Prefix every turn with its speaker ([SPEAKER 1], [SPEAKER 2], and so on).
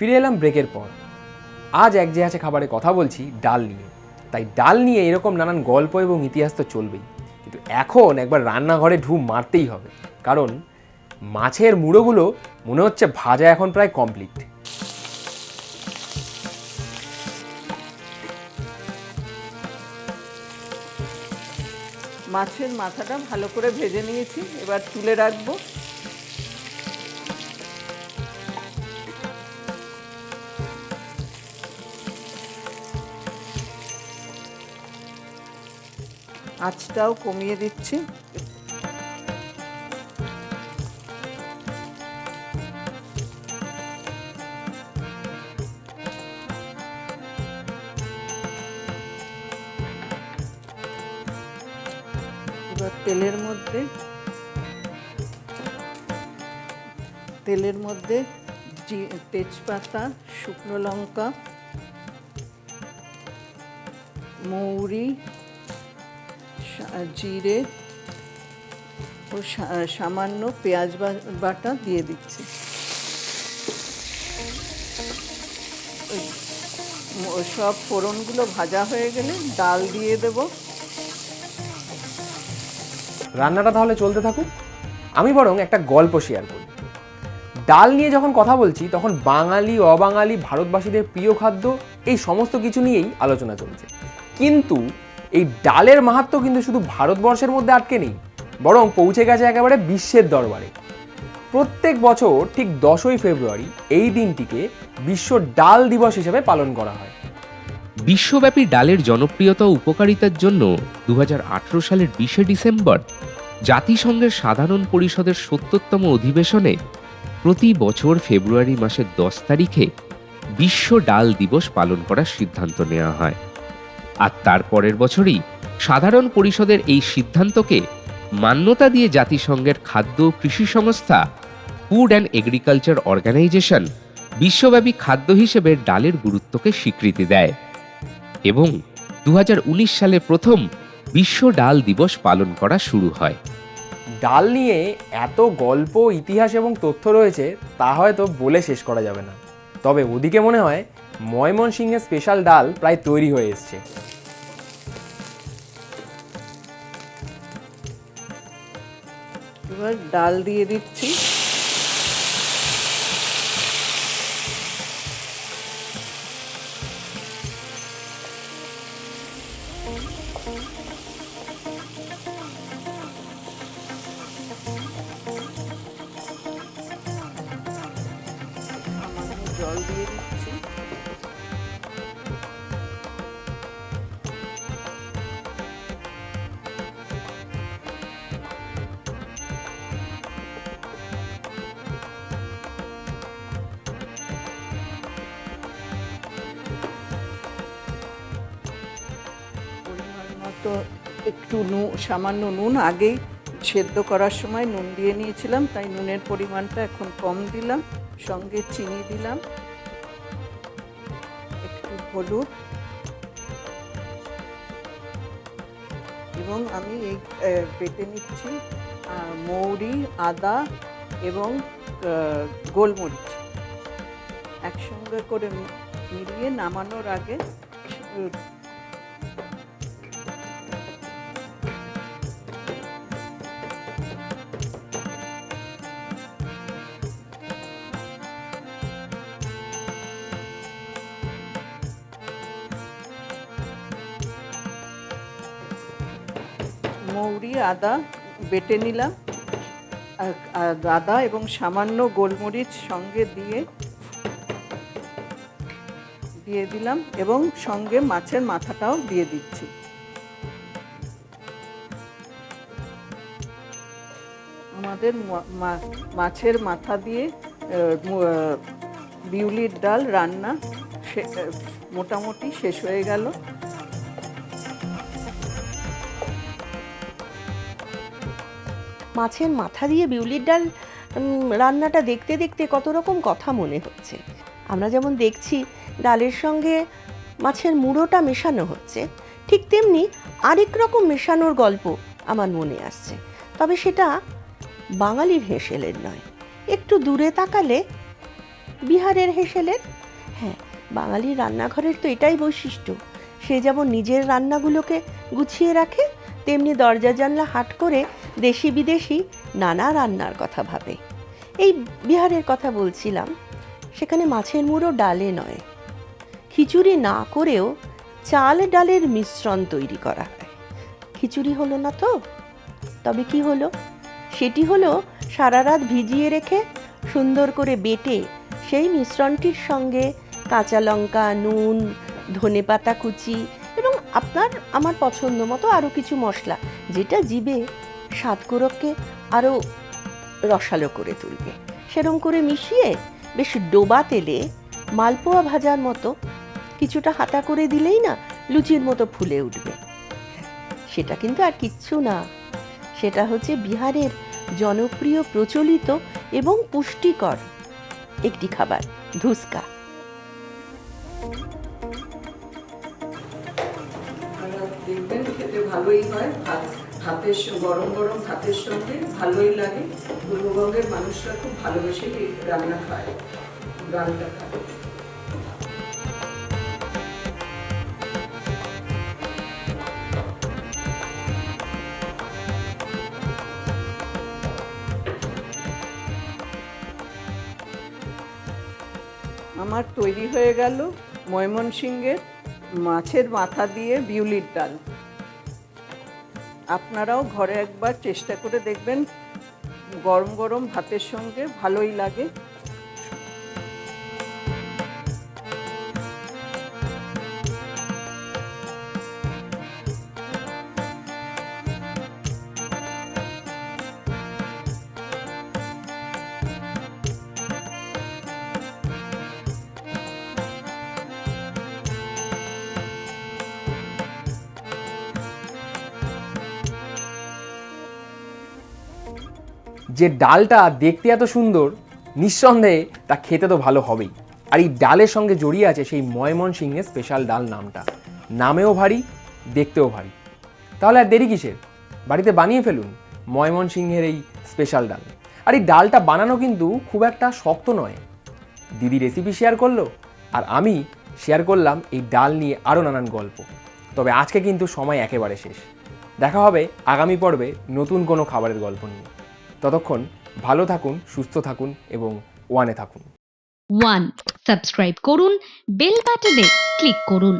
[SPEAKER 1] ফিরে এলাম ব্রেকের পর। আজ এক যে আছে খাবারে কথা বলছি ডাল নিয়ে। তাই ডাল নিয়ে এরকম নানান গল্প এবং ইতিহাস তো চলবেই, কিন্তু এখন একবার রান্নাঘরে ঢুঁ মারতেই হবে, কারণ মাছের মুড়োগুলো মনে হচ্ছে ভাজা এখন প্রায় কমপ্লিট।
[SPEAKER 2] মাছের মাথাটা ভালো করে ভেজে নিয়েছি, এবার তুলে রাখবো। আঁচটাও কমিয়ে দিচ্ছি। এবার তেলের মধ্যে তেজপাতা, শুকনো লঙ্কা, মৌরি, জিরে ও সামান্য পেঁয়াজ বাটা দিয়ে দিচ্ছি। সব ফোড়নগুলো ভাজা হয়ে গেলে ডাল দিয়ে দেব।
[SPEAKER 1] রান্নাটা তাহলে চলতে থাকুক, আমি বরং একটা গল্প শেয়ার করি। ডাল নিয়ে যখন কথা বলছি তখন বাঙালি অবাঙালি ভারতবাসীদের প্রিয় খাদ্য এই সমস্ত কিছু নিয়েই আলোচনা চলছে। কিন্তু এই ডালের মাহাত্ম্য কিন্তু শুধু ভারতবর্ষের মধ্যে আটকে নেই, বরং পৌঁছে গেছে একেবারে বিশ্বের দরবারে। প্রত্যেক বছর ঠিক 10ই ফেব্রুয়ারি এই দিনটিকে বিশ্ব ডাল দিবস হিসেবে পালন করা হয়।
[SPEAKER 3] বিশ্বব্যাপী ডালের জনপ্রিয়তা ও উপকারিতার জন্য 2018 সালের 20শে ডিসেম্বর জাতিসংঘের সাধারণ পরিষদের 70তম অধিবেশনে প্রতি বছর ফেব্রুয়ারি মাসের 10 তারিখে বিশ্ব ডাল দিবস পালন করার সিদ্ধান্ত নেওয়া হয়। আর তার পরের বছরই সাধারণ পরিষদের এই সিদ্ধান্তকে মান্যতা দিয়ে জাতিসংঘের খাদ্য ও কৃষি সংস্থা ফুড অ্যান্ড এগ্রিকালচার অর্গানাইজেশন বিশ্বব্যাপী খাদ্য হিসেবে ডালের গুরুত্বকে স্বীকৃতি দেয় এবং 2019 সালে প্রথম বিশ্ব ডাল দিবস পালন করা শুরু হয়।
[SPEAKER 1] ডাল নিয়ে এত গল্প, ইতিহাস এবং তথ্য রয়েছে তা হয়তো বলে শেষ করা যাবে না। তবে ওদিকে মনে হয় ময়মনসিংহের স্পেশাল ডাল প্রায় তৈরি হয়ে এসছে।
[SPEAKER 2] এবার ডাল দিয়ে দিচ্ছি। জল দিয়ে দিচ্ছি। পরিমাণ মতো একটু সামান্য নুন, আগেই সেদ্ধ করার সময় নুন দিয়ে নিয়েছিলাম, তাই নুনের পরিমাণটা এখন কম দিলাম। সঙ্গে চিনি দিলাম, একটু হলুদ, এবং আমি এই বেটে নিচ্ছি মৌরি, আদা এবং গোলমরিচ একসঙ্গে করে মিলিয়ে নামানোর আগে মৌরি, আদা বেটে নিলাম, আদা এবং সামান্য গোলমরিচ সঙ্গে দিয়ে দিলাম এবং সঙ্গে মাছের মাথাটাও দিয়ে দিচ্ছি। আমাদের মাছের মাথা দিয়ে বিউলির ডাল রান্না মোটামুটি শেষ হয়ে গেল।
[SPEAKER 4] মাছের মাথা দিয়ে বিউলির ডাল রান্নাটা দেখতে দেখতে কত রকম কথা মনে হচ্ছে। আমরা যেমন দেখছি ডালের সঙ্গে মাছের মুড়োটা মেশানো হচ্ছে, ঠিক তেমনি আরেক রকম মেশানোর গল্প আমার মনে আসছে। তবে সেটা বাঙালির হেঁসেলের নয়, একটু দূরে তাকালে বিহারের হেসেলের। হ্যাঁ, বাঙালির রান্নাঘরের তো এটাই বৈশিষ্ট্য। সে যেমন নিজের রান্নাগুলোকে গুছিয়ে রাখে, তেমনি দরজা জানলা হাট করে দেশি বিদেশি নানা রান্নার কথা ভাবে। এই বিহারের কথা বলছিলাম, সেখানে মাছের মুড়ো ডালে নয়, খিচুড়ি না করেও চাল ডালের মিশ্রণ তৈরি করা হয়। খিচুড়ি হলো না তো, তবে কি হলো? সেটি হলো সারা রাত ভিজিয়ে রেখে সুন্দর করে বেটে সেই মিশ্রণটির সঙ্গে কাঁচা লঙ্কা, নুন, ধনেপাতা কুচি এবং আপনার আমার পছন্দ মতো আরও কিছু মশলা, যেটা জিভে স্বাদকোরককে আরও রসালো করে তুলবে, সেরম করে মিশিয়ে বেশ ডোবা তেলে মালপোয়া ভাজার মতো কিছুটা হাতা করে দিলেই না লুচির মতো ফুলে উঠবে। সেটা কিন্তু আর কিচ্ছু না, সেটা হচ্ছে বিহারের জনপ্রিয়, প্রচলিত এবং পুষ্টিকর একটি খাবার, ধুসকা।
[SPEAKER 2] দেখবেন খেতে ভালোই হয়, ভাতের গরম গরম ভাতের সঙ্গে ভালোই লাগে। পূর্ববঙ্গের মানুষরা খুব ভালোবেসে এই রান্না খায়, ডালটা খায়। আমার তৈরি হয়ে গেল ময়মনসিংহের মাছের মাথা দিয়ে বিউলির ডাল। আপনারাও ঘরে একবার চেষ্টা করে দেখবেন, গরম গরম ভাতের সঙ্গে ভালোই লাগে।
[SPEAKER 1] যে ডালটা দেখতে এত সুন্দর, নিঃসন্দেহে তা খেতে তো ভালো হবেই। আর এই ডালের সঙ্গে জড়িয়ে আছে সেই ময়মনসিংহের স্পেশাল ডাল নামটা, নামেও ভারী, দেখতেও ভারী। তাহলে আর দেরি কিসের? বাড়িতে বানিয়ে ফেলুন ময়মনসিংহের এই স্পেশাল ডাল। আর এই ডালটা বানানো কিন্তু খুব একটা শক্ত নয়। দিদি রেসিপি শেয়ার করলো, আর আমি শেয়ার করলাম এই ডাল নিয়ে আরও নানান গল্প। তবে আজকে কিন্তু সময় একেবারে শেষ। দেখা হবে আগামী পর্বে নতুন কোনো খাবারের গল্প নিয়ে। ততক্ষণ ভালো থাকুন, সুস্থ থাকুন এবং ওয়ানে থাকুন।
[SPEAKER 5] সাবস্ক্রাইব করুন, বেল বাটনে ক্লিক করুন।